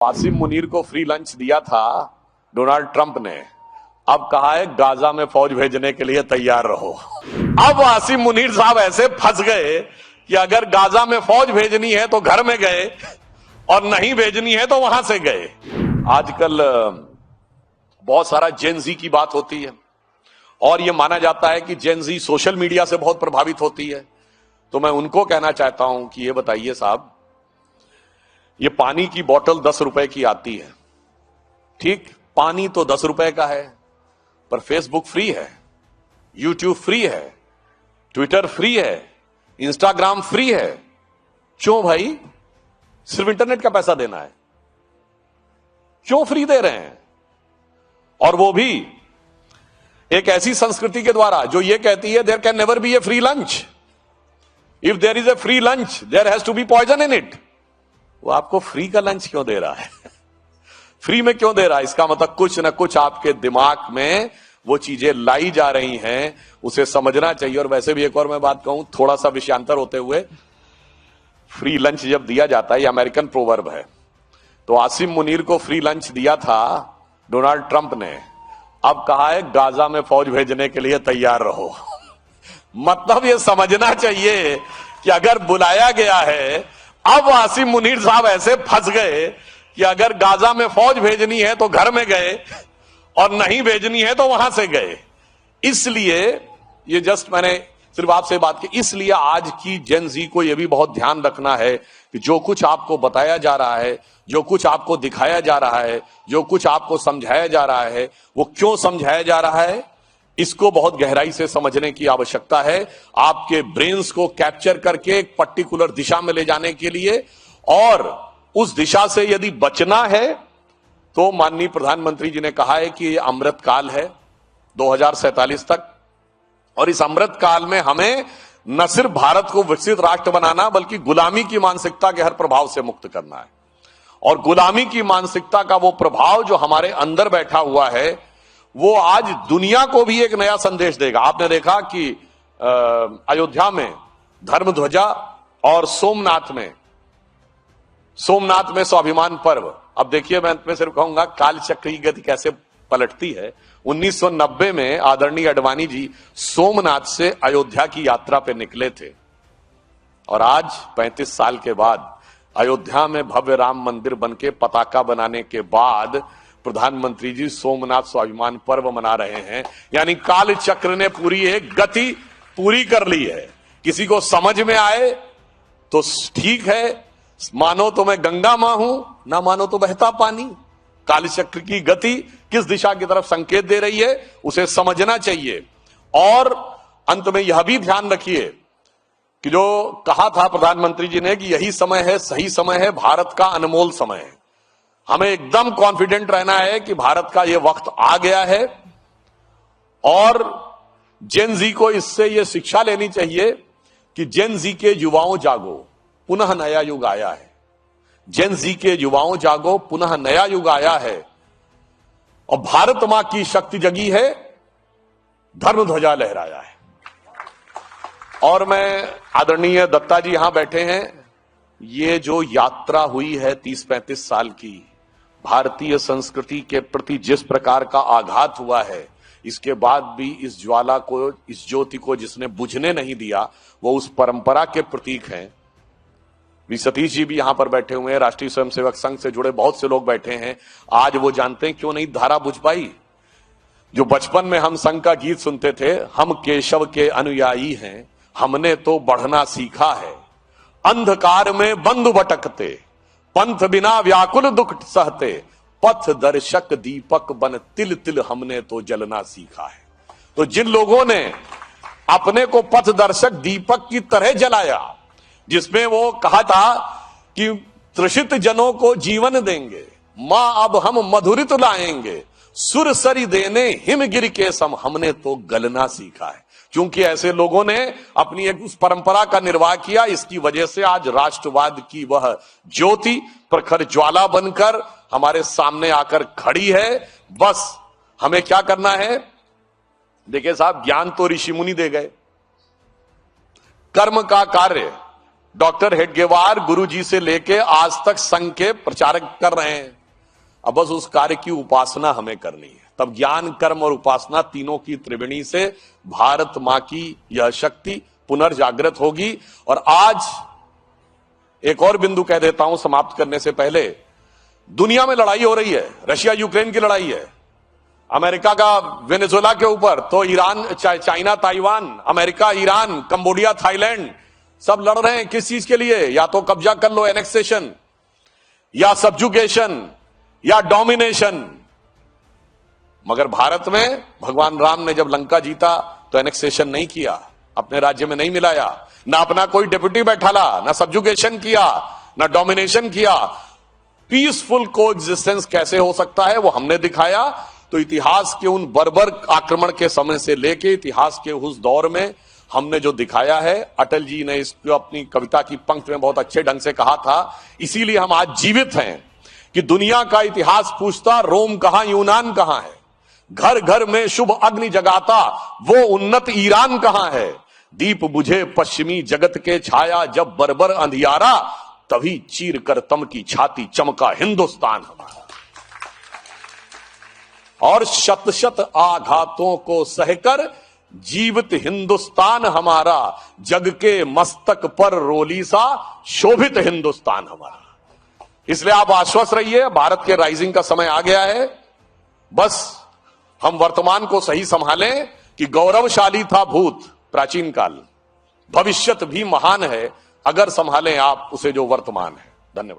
आसिम मुनीर को free lunch दिया था डोनाल्ड ट्रंप ने। अब कहा है गाजा में फौज भेजने के लिए तैयार रहो। अब आसिम मुनीर साहब ऐसे फंस गए कि अगर गाजा में फौज भेजनी है तो घर में गए और नहीं भेजनी है तो वहां से गए। आजकल बहुत सारा जेनजी की बात होती है और यह माना जाता है कि जेनजी सोशल मीडिया से बहुत प्रभावित होती है। तो मैं उनको कहना चाहता हूं कि ये बताइए साहब, ये पानी की बोतल 10 रुपए की आती है, ठीक, पानी तो 10 रुपए का है, पर फेसबुक फ्री है, यूट्यूब फ्री है, ट्विटर फ्री है, इंस्टाग्राम फ्री है। क्यों भाई? सिर्फ इंटरनेट का पैसा देना है, क्यों फ्री दे रहे हैं? और वो भी एक ऐसी संस्कृति के द्वारा जो ये कहती है there can never be a free lunch, if there is a free lunch there has to be poison in it. वो आपको फ्री का लंच क्यों दे रहा है? फ्री में क्यों दे रहा है? इसका मतलब कुछ ना कुछ आपके दिमाग में वो चीजें लाई जा रही हैं, उसे समझना चाहिए। और वैसे भी एक और मैं बात कहूं, थोड़ा सा विषयांतर होते हुए, फ्री लंच जब दिया जाता है, ये अमेरिकन प्रोवर्ब है। तो आसिम मुनीर को फ्री लंच दिया था डोनाल्ड ट्रंप ने। अब कहा है गाजा में फौज भेजने के लिए तैयार रहो। मतलब ये समझना चाहिए कि अगर बुलाया गया है, अब आसिम मुनीर साहब ऐसे फंस गए कि अगर गाजा में फौज भेजनी है तो घर में गए और नहीं भेजनी है तो वहां से गए। इसलिए ये जस्ट मैंने सिर्फ आपसे बात की, इसलिए आज की जेन जी को यह भी बहुत ध्यान रखना है कि जो कुछ आपको बताया जा रहा है, जो कुछ आपको दिखाया जा रहा है, जो कुछ आपको समझाया जा रहा है, वो क्यों समझाया जा रहा है, इसको बहुत गहराई से समझने की आवश्यकता है। आपके ब्रेन्स को कैप्चर करके एक पर्टिकुलर दिशा में ले जाने के लिए, और उस दिशा से यदि बचना है तो माननीय प्रधानमंत्री जी ने कहा है कि ये अमृत काल है 2047 तक, और इस अमृत काल में हमें न सिर्फ भारत को विकसित राष्ट्र बनाना बल्कि गुलामी की मानसिकता के हर प्रभाव से मुक्त करना है। और गुलामी की मानसिकता का वो प्रभाव जो हमारे अंदर बैठा हुआ है, वो आज दुनिया को भी एक नया संदेश देगा। आपने देखा कि अयोध्या में धर्म ध्वजा और सोमनाथ में स्वाभिमान पर्व। अब देखिए, मैं सिर्फ कहूंगा काल चक्र की गति कैसे पलटती है। 1990 में आदरणीय अडवाणी जी सोमनाथ से अयोध्या की यात्रा पे निकले थे, और आज 35 साल के बाद अयोध्या में भव्य राम मंदिर बनके पताका बनाने के बाद प्रधानमंत्री जी सोमनाथ स्वाभिमान पर्व मना रहे हैं। यानी काल चक्र ने पूरी एक गति पूरी कर ली है। किसी को समझ में आए तो ठीक है, मानो तो मैं गंगा मां हूं, ना मानो तो बहता पानी। काल चक्र की गति किस दिशा की तरफ संकेत दे रही है, उसे समझना चाहिए। और अंत में यह भी ध्यान रखिए कि जो कहा था प्रधानमंत्री जी ने कि यही समय है, सही समय है, भारत का अनमोल समय है। हमें एकदम कॉन्फिडेंट रहना है कि भारत का यह वक्त आ गया है, और जेन जी को इससे यह शिक्षा लेनी चाहिए कि जेन जी के युवाओं जागो, पुनः नया युग आया है। जेन जी के युवाओं जागो, पुनः नया युग आया है, और भारत मां की शक्ति जगी है, धर्म ध्वजा लहराया है। और मैं, आदरणीय दत्ता जी यहां बैठे हैं, ये जो यात्रा हुई है 30-35 साल की, भारतीय संस्कृति के प्रति जिस प्रकार का आघात हुआ है, इसके बाद भी इस ज्वाला को, इस ज्योति को जिसने बुझने नहीं दिया, वो उस परंपरा के प्रतीक हैं। वी सतीश जी भी यहां पर बैठे हुए हैं, राष्ट्रीय स्वयंसेवक संघ से जुड़े बहुत से लोग बैठे हैं। आज वो जानते हैं क्यों नहीं धारा बुझ पाई। जो बचपन में हम संघ का गीत सुनते थे, हम केशव के अनुयायी हैं, हमने तो बढ़ना सीखा है, अंधकार में बंधु भटकते, पंथ बिना व्याकुल दुख सहते, पथ दर्शक दीपक बन तिल तिल हमने तो जलना सीखा है। तो जिन लोगों ने अपने को पथ दर्शक दीपक की तरह जलाया, जिसमें वो कहा था कि तृषित जनों को जीवन देंगे, मां अब हम मधुरित लाएंगे, सुर सरी देने हिमगिर के सम, हमने तो गलना सीखा है। क्योंकि ऐसे लोगों ने अपनी एक उस परंपरा का निर्वाह किया, इसकी वजह से आज राष्ट्रवाद की वह ज्योति प्रखर ज्वाला बनकर हमारे सामने आकर खड़ी है। बस हमें क्या करना है? देखिए साहब, ज्ञान तो ऋषि मुनि दे गए, कर्म का कार्य डॉक्टर हेडगेवार गुरुजी से लेके आज तक संघ के प्रचारक कर रहे हैं। अब बस उस कार्य की उपासना हमें करनी है, तब ज्ञान कर्म और उपासना तीनों की त्रिवेणी से भारत मां की यह शक्ति पुनर्जागृत होगी। और आज एक और बिंदु कह देता हूं समाप्त करने से पहले, दुनिया में लड़ाई हो रही है, रशिया यूक्रेन की लड़ाई है, अमेरिका का वेनेजुएला के ऊपर, तो Iran, China Taiwan, America Iran, Cambodia Thailand सब लड़ रहे हैं। किस चीज के लिए? या तो कब्जा कर लो, एनेक्सेशन, या सब्जुगेशन, या डोमिनेशन। मगर भारत में भगवान राम ने जब लंका जीता तो एनेक्सेशन नहीं किया, अपने राज्य में नहीं मिलाया, ना अपना कोई डेप्यूटी बैठाला, ना सब्जुगेशन किया, ना डोमिनेशन किया। पीसफुल कोएग्जिस्टेंस कैसे हो सकता है वो हमने दिखाया। तो इतिहास के उन बर्बर आक्रमण के समय से लेके इतिहास के उस दौर में हमने जो दिखाया है, अटल जी ने इसको अपनी कविता की पंक्ति में बहुत अच्छे ढंग से कहा था। इसीलिए हम आज जीवित हैं कि दुनिया का इतिहास पूछता रोम कहां, यूनान कहां है, घर घर में शुभ अग्नि जगाता वो उन्नत ईरान कहां है, दीप बुझे पश्चिमी जगत के छाया जब बर्बर अंधियारा, तभी चीर कर तम की छाती चमका हिंदुस्तान हमारा। और शत शत आघातों को सहकर जीवित हिंदुस्तान हमारा, जग के मस्तक पर रोली सा शोभित हिंदुस्तान हमारा। इसलिए आप आश्वस्त रहिए, भारत के राइजिंग का समय आ गया है। बस हम वर्तमान को सही संभालें कि गौरवशाली था भूत प्राचीन काल, भविष्यत भी महान है अगर संभालें आप उसे जो वर्तमान है। धन्यवाद।